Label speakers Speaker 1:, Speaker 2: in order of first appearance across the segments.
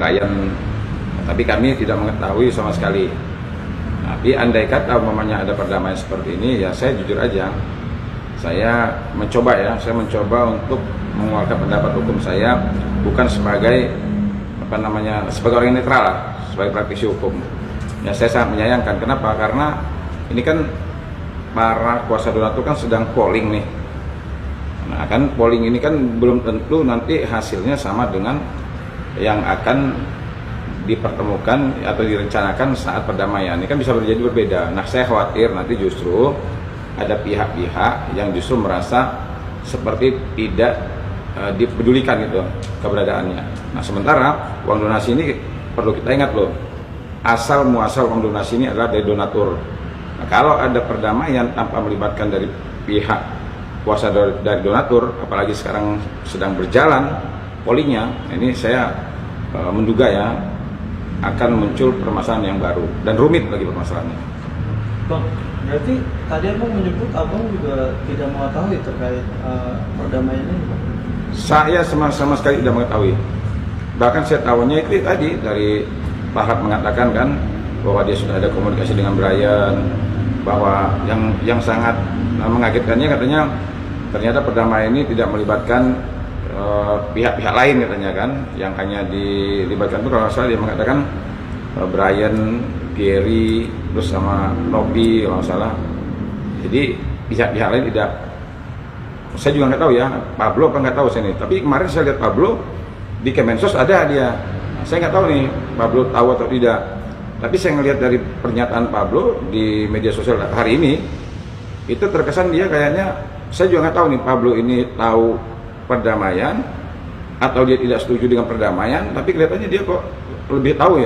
Speaker 1: Brian, tapi kami tidak mengetahui sama sekali. Tapi andai kata umpamanya ada perdamaian seperti ini, ya saya jujur aja, saya mencoba untuk mengeluarkan pendapat hukum saya bukan sebagai sebagai orang yang netral lah, sebagai praktisi hukum. Ya saya sangat menyayangkan. Kenapa? Karena ini kan para kuasa donatur kan sedang polling nih. Nah kan polling ini kan belum tentu nanti hasilnya sama dengan yang akan dipertemukan atau direncanakan saat perdamaian. Ini kan bisa jadi berbeda. Nah saya khawatir nanti justru ada pihak-pihak yang justru merasa seperti tidak dipedulikan gitu keberadaannya. Nah sementara uang donasi ini perlu kita ingat loh, asal muasal uang donasi ini adalah dari donatur. Nah, kalau ada perdamaian tanpa melibatkan dari pihak kuasa dari donatur, apalagi sekarang sedang berjalan pollingnya, ini saya menduga ya akan muncul permasalahan yang baru dan rumit lagi permasalahannya.
Speaker 2: Bang, berarti tadi abang menyebut abang juga tidak mengetahui terkait perdamaian ini, Bang?
Speaker 1: Saya sama sekali tidak mengetahui. Bahkan saya tahunya itu tadi dari Pak Harap mengatakan kan bahwa dia sudah ada komunikasi dengan Brian, bahwa yang sangat mengagetkannya katanya ternyata perdamaian ini tidak melibatkan pihak-pihak lain katanya kan, yang hanya dilibatkan itu kalau nggak salah dia mengatakan Brian, Gary, terus sama Nobi kalau nggak salah. Jadi pihak-pihak lain tidak, saya juga nggak tahu ya, Pablo apa nggak tahu saya nih. Tapi kemarin saya lihat Pablo di Kemensos ada dia. Nah, saya nggak tahu nih Pablo tahu atau tidak. Tapi saya ngelihat dari pernyataan Pablo di media sosial hari ini, itu terkesan dia kayaknya, saya juga nggak tahu nih Pablo ini tahu perdamaian atau dia tidak setuju dengan perdamaian, tapi kelihatannya dia kok lebih tahu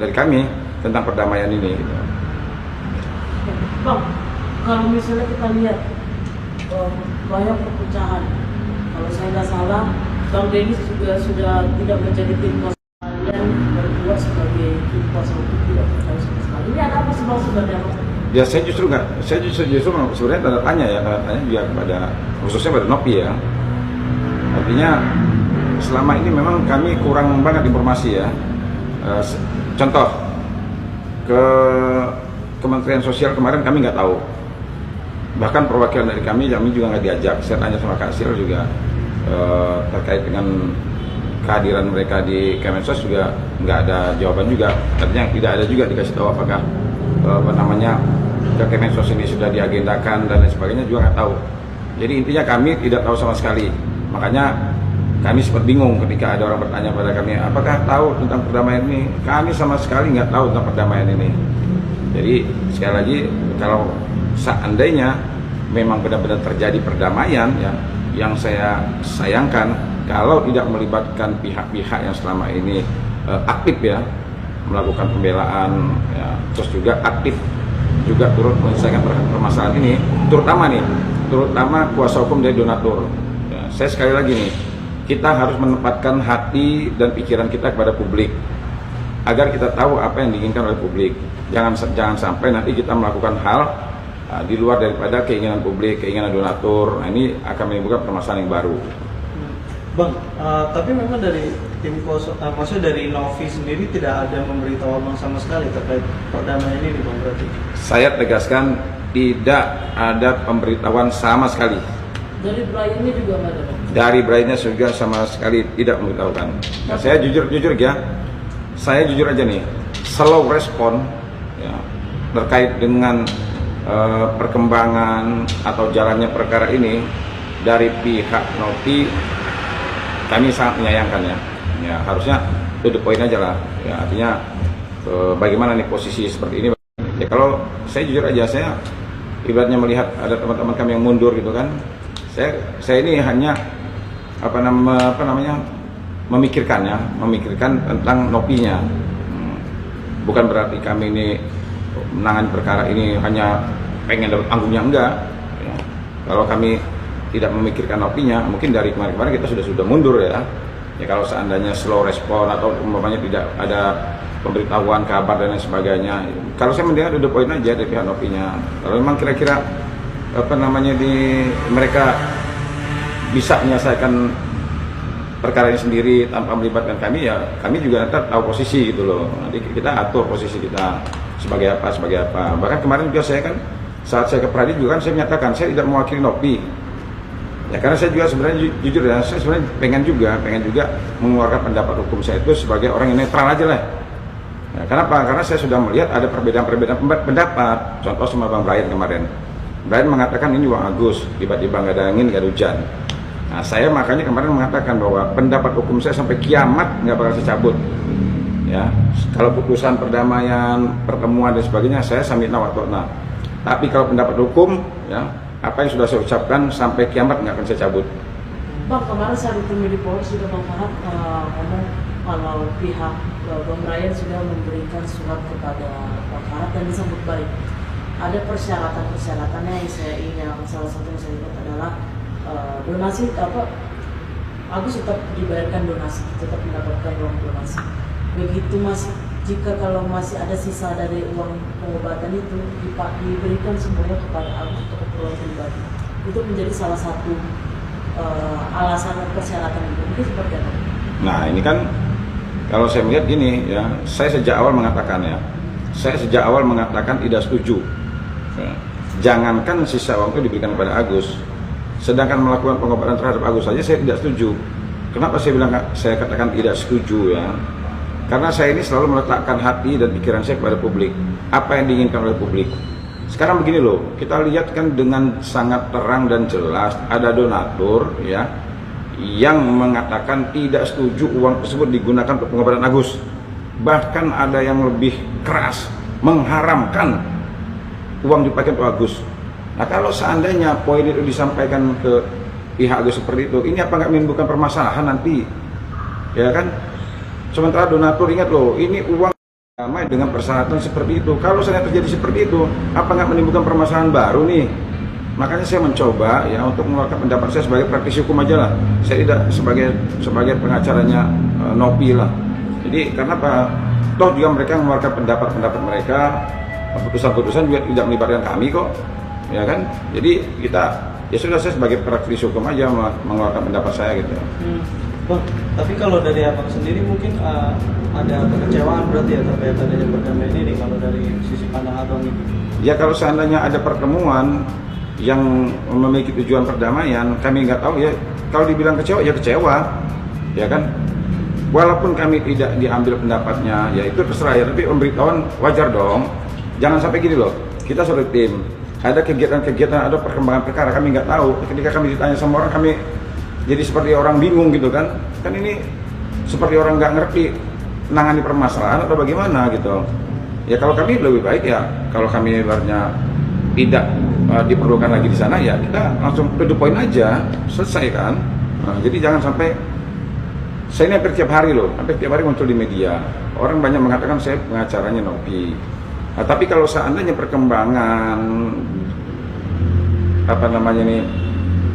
Speaker 1: dari kami tentang perdamaian ini. Gitu.
Speaker 3: Bang, kalau misalnya kita lihat banyak perpecahan, kalau saya nggak salah, Bang Dennis juga sudah tidak menjadi tim kuasa dan berdua sebagai tim kuasa hukum tidak percaya sama sekali. Ini ada apa sih Bang sebenarnya?
Speaker 1: Ya saya justru sebenarnya tanda tanya juga kepada khususnya pada Nopi ya. Artinya selama ini memang kami kurang banget informasi ya. Contoh ke Kementerian Sosial kemarin kami nggak tahu. Bahkan perwakilan dari kami juga nggak diajak. Saya tanya sama Kak Sil juga terkait dengan kehadiran mereka di Kemensos juga nggak ada jawaban juga. Artinya tidak ada juga dikasih tahu apakah ke Kemensos ini sudah diagendakan dan lain sebagainya juga nggak tahu. Jadi intinya kami tidak tahu sama sekali. Makanya kami sempat bingung ketika ada orang bertanya pada kami, apakah tahu tentang perdamaian ini? Kami sama sekali nggak tahu tentang perdamaian ini. Jadi sekali lagi, kalau seandainya memang benar-benar terjadi perdamaian ya, yang saya sayangkan kalau tidak melibatkan pihak-pihak yang selama ini aktif ya melakukan pembelaan ya, terus juga aktif juga turut menyelesaikan permasalahan ini, terutama kuasa hukum dari donatur. Ya, saya sekali lagi nih, kita harus menempatkan hati dan pikiran kita kepada publik agar kita tahu apa yang diinginkan oleh publik. Jangan sampai nanti kita melakukan hal di luar daripada keinginan publik, keinginan donatur. Nah, ini akan menimbulkan permasalahan yang baru.
Speaker 2: Bang, tapi memang dari tim kuasa, maksudnya dari Novi sendiri tidak ada memberitahu Bang sama sekali terkait perdamaian ini, Bang, berarti? Saya
Speaker 1: tegaskan tidak ada pemberitahuan sama sekali.
Speaker 3: Dari Brian-nya juga nggak ada, Bang?
Speaker 1: Dari Brian-nya juga sama sekali tidak memberitahukan. Nah, saya jujur ya, saya jujur aja nih, slow respon ya, terkait dengan perkembangan atau jalannya perkara ini dari pihak Novi, kami sangat menyayangkan ya. Ya harusnya to the point aja lah. Ya, artinya bagaimana nih posisi seperti ini. Ya kalau saya jujur aja, saya ibaratnya melihat ada teman-teman kami yang mundur gitu kan. Saya ini hanya memikirkan tentang Nopinya. Bukan berarti kami ini menangani perkara ini hanya pengen dapat panggungnya, enggak ya. Kalau kami tidak memikirkan Nopinya, mungkin dari kemarin-kemarin kita sudah mundur ya. Ya kalau seandainya slow respon atau umpamanya tidak ada pemberitahuan kabar dan lain sebagainya, kalau saya mendengar udah poin aja dari pihak Nopinya. Kalau memang kira-kira mereka bisa menyelesaikan perkara ini sendiri tanpa melibatkan kami, ya kami juga nanti tahu posisi gitu loh. Nanti kita atur posisi kita sebagai apa. Bahkan kemarin juga saya kan saat saya ke Pradi juga kan saya menyatakan saya tidak mewakili Nopi. Ya karena saya juga sebenarnya jujur ya, saya sebenarnya pengen juga mengeluarkan pendapat hukum saya itu sebagai orang yang netral aja lah. Ya, kenapa? Karena saya sudah melihat ada perbedaan pendapat. Contoh sama Bang Brian kemarin. Brian mengatakan ini uang Agus, tiba-tiba nggak ada angin, nggak ada hujan. Nah, saya makanya kemarin mengatakan bahwa pendapat hukum saya sampai kiamat nggak bakal saya cabut. Ya, kalau putusan perdamaian, pertemuan dan sebagainya, saya sambil nawatona. Tapi kalau pendapat hukum, ya apa yang sudah saya ucapkan sampai kiamat nggak akan saya cabut.
Speaker 3: Bang, kemarin saya ditemui di Polres juga Bang Farhat ngomong kalau pihak Bang Brian sudah memberikan surat kepada Bang Farhat dan disambut baik. Ada persyaratan-persyaratannya yang saya ingat, salah satu yang saya ingat adalah donasi Agus tetap dibayarkan donasi, tetap mendapatkan uang donasi. Begitu jika kalau masih ada sisa dari uang pengobatan itu diberikan semuanya kepada Agus untuk keperluan pribadi. Itu menjadi salah satu alasan persyaratan itu. Mungkin seperti apa?
Speaker 1: Nah ini kan kalau saya melihat gini ya, saya sejak awal mengatakan tidak setuju. Jangankan sisa uang itu diberikan kepada Agus, sedangkan melakukan pengobatan terhadap Agus saja saya tidak setuju. Kenapa saya katakan tidak setuju ya? Karena saya ini selalu meletakkan hati dan pikiran saya kepada publik. Apa yang diinginkan oleh publik. Sekarang begini loh, kita lihat kan dengan sangat terang dan jelas ada donatur ya yang mengatakan tidak setuju uang tersebut digunakan untuk pengobatan Agus. Bahkan ada yang lebih keras mengharamkan uang dipakai untuk Agus. Nah kalau seandainya poin itu disampaikan ke pihak Agus seperti itu, ini apa nggak menimbulkan permasalahan nanti? Ya kan? Sementara donatur, ingat loh, ini uang damai dengan persyaratan seperti itu. Kalau saya terjadi seperti itu, apa nggak menimbulkan permasalahan baru nih? Makanya saya mencoba ya untuk mengeluarkan pendapat saya sebagai praktisi hukum aja lah. Saya tidak sebagai pengacaranya Nopi lah. Jadi karena apa? Toh juga mereka mengeluarkan pendapat mereka, putusan-putusan juga tidak melibatkan kami kok, ya kan? Jadi ya sudah, saya sebagai praktisi hukum aja mengeluarkan pendapat saya gitu.
Speaker 2: Bang, tapi kalau dari abang sendiri mungkin ada kekecewaan berarti ya terkait adanya perdamaian ini kalau dari sisi pandang abang itu?
Speaker 1: Ya kalau seandainya ada pertemuan yang memiliki tujuan perdamaian, kami nggak tahu ya. Kalau dibilang kecewa ya kecewa, ya kan? Walaupun kami tidak diambil pendapatnya, ya itu terserah ya. Tapi pemberitahuan wajar dong. Jangan sampai gini loh. Kita sudah tim, ada kegiatan-kegiatan, ada perkembangan perkara kami nggak tahu. Ketika kami ditanya sama orang, kami jadi seperti orang bingung gitu kan ini seperti orang nggak ngerti menangani permasalahan atau bagaimana gitu ya. Kalau kami lebih baik ya kalau kami ibaratnya tidak diperlukan lagi di sana ya kita langsung to the point aja, selesai kan. Jadi jangan sampai saya ini hampir tiap hari muncul di media, orang banyak mengatakan saya pengacaranya Nopi. Nah, tapi kalau seandainya perkembangan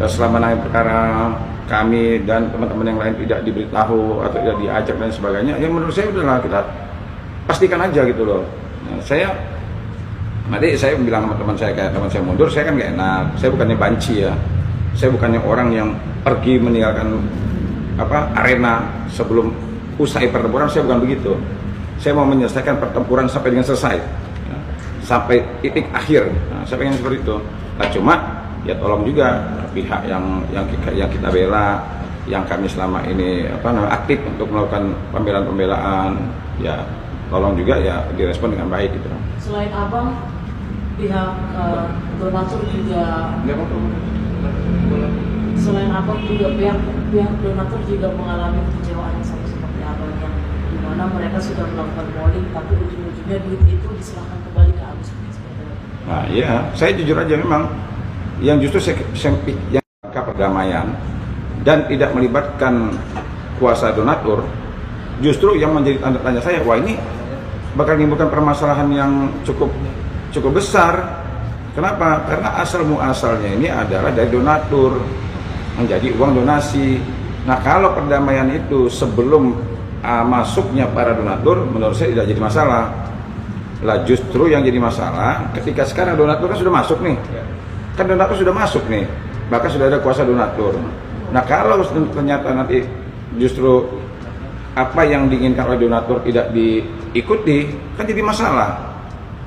Speaker 1: selama naik perkara kami dan teman-teman yang lain tidak diberitahu atau tidak diajak dan sebagainya, ya menurut saya udahlah kita pastikan aja gitu loh. Nah, saya bilang sama teman saya mundur, saya kan gak enak. Saya bukannya banci ya, saya bukannya orang yang pergi meninggalkan arena sebelum usai pertempuran, saya bukan begitu. Saya mau menyelesaikan pertempuran sampai dengan selesai, ya, sampai titik akhir. Nah, saya pengen seperti itu. Nah cuma ya tolong juga pihak yang kita bela, yang kami selama ini aktif untuk melakukan pembelaan, ya tolong juga ya direspon dengan baik gitu.
Speaker 3: Selain abang, pihak donatur juga pihak donatur juga mengalami kekecewaan yang sama seperti abang, yang dimana mereka sudah melakukan polling tapi ujung-ujungnya duit itu diserahkan kembali ke Agus.
Speaker 1: Nah iya, saya jujur aja memang yang justru yang perdamaian dan tidak melibatkan kuasa donatur, justru yang menjadi tanda tanya saya, wah ini bakal menimbulkan permasalahan yang cukup besar. Kenapa? Karena asal muasalnya ini adalah dari donatur menjadi uang donasi. Nah kalau perdamaian itu sebelum masuknya para donatur, menurut saya tidak jadi masalah. Lah justru yang jadi masalah ketika sekarang donatur kan sudah masuk nih. Kan donatur sudah masuk nih, bahkan sudah ada kuasa donatur. Nah kalau ternyata nanti justru apa yang diinginkan oleh donatur tidak diikuti, kan jadi masalah.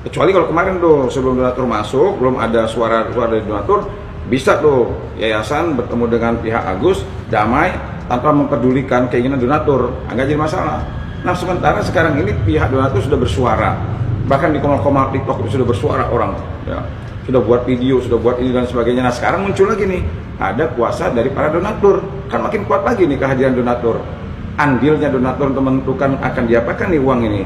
Speaker 1: Kecuali kalau kemarin tuh sebelum donatur masuk, belum ada suara dari donatur, bisa tuh yayasan bertemu dengan pihak Agus damai tanpa mempedulikan keinginan donatur, agak jadi masalah. Nah sementara sekarang ini pihak donatur sudah bersuara, bahkan di komal-komal TikTok itu sudah bersuara orang, ya. Sudah buat video, sudah buat ini dan sebagainya. Nah sekarang muncul lagi nih, ada kuasa dari para donatur, kan makin kuat lagi nih kehadiran donatur. Andilnya donatur untuk menentukan akan diapakan nih uang ini,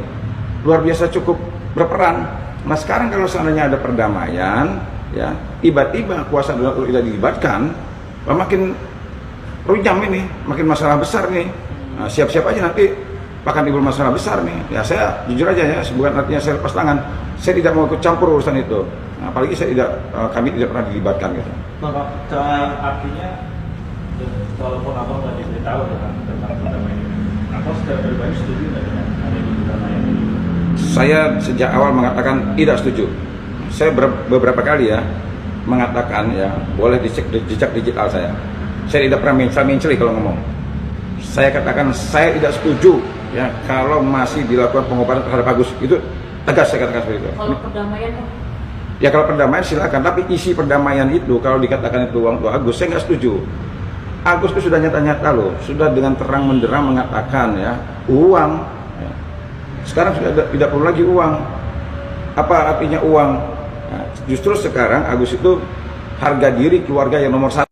Speaker 1: luar biasa cukup berperan. Nah sekarang kalau seandainya ada perdamaian, ya tiba-tiba kuasa donatur tidak dilibatkan, makin rujam ini, makin masalah besar nih. Nah, siap-siap aja nanti akan timbul masalah besar nih. Ya saya jujur aja ya, bukan artinya saya lepas tangan, saya tidak mau ikut campur urusan itu. Nah, apalagi kami tidak pernah dilibatkan gitu.
Speaker 2: Artinya walaupun abang nggak diberitahu tentang perdamaian ini, abang secara pribadi setuju nggak dengan adanya perdamaian ini?
Speaker 1: Saya sejak awal mengatakan tidak setuju. Saya beberapa kali ya mengatakan ya, boleh dicek jejak digital saya. Saya tidak pernah mencela kalau ngomong. Saya katakan saya tidak setuju ya kalau masih dilakukan pengobatan terhadap Agus. Itu tegas saya katakan seperti itu.
Speaker 3: Kalau perdamaian,
Speaker 1: ya kalau perdamaian silakan, tapi isi perdamaian itu kalau dikatakan itu uang untuk Agus, saya nggak setuju. Agus itu sudah nyata-nyata loh, sudah dengan terang menderang mengatakan ya uang. Ya. Sekarang sudah tidak perlu lagi uang. Apa artinya uang? Nah, justru sekarang Agus itu harga diri keluarga yang nomor 1.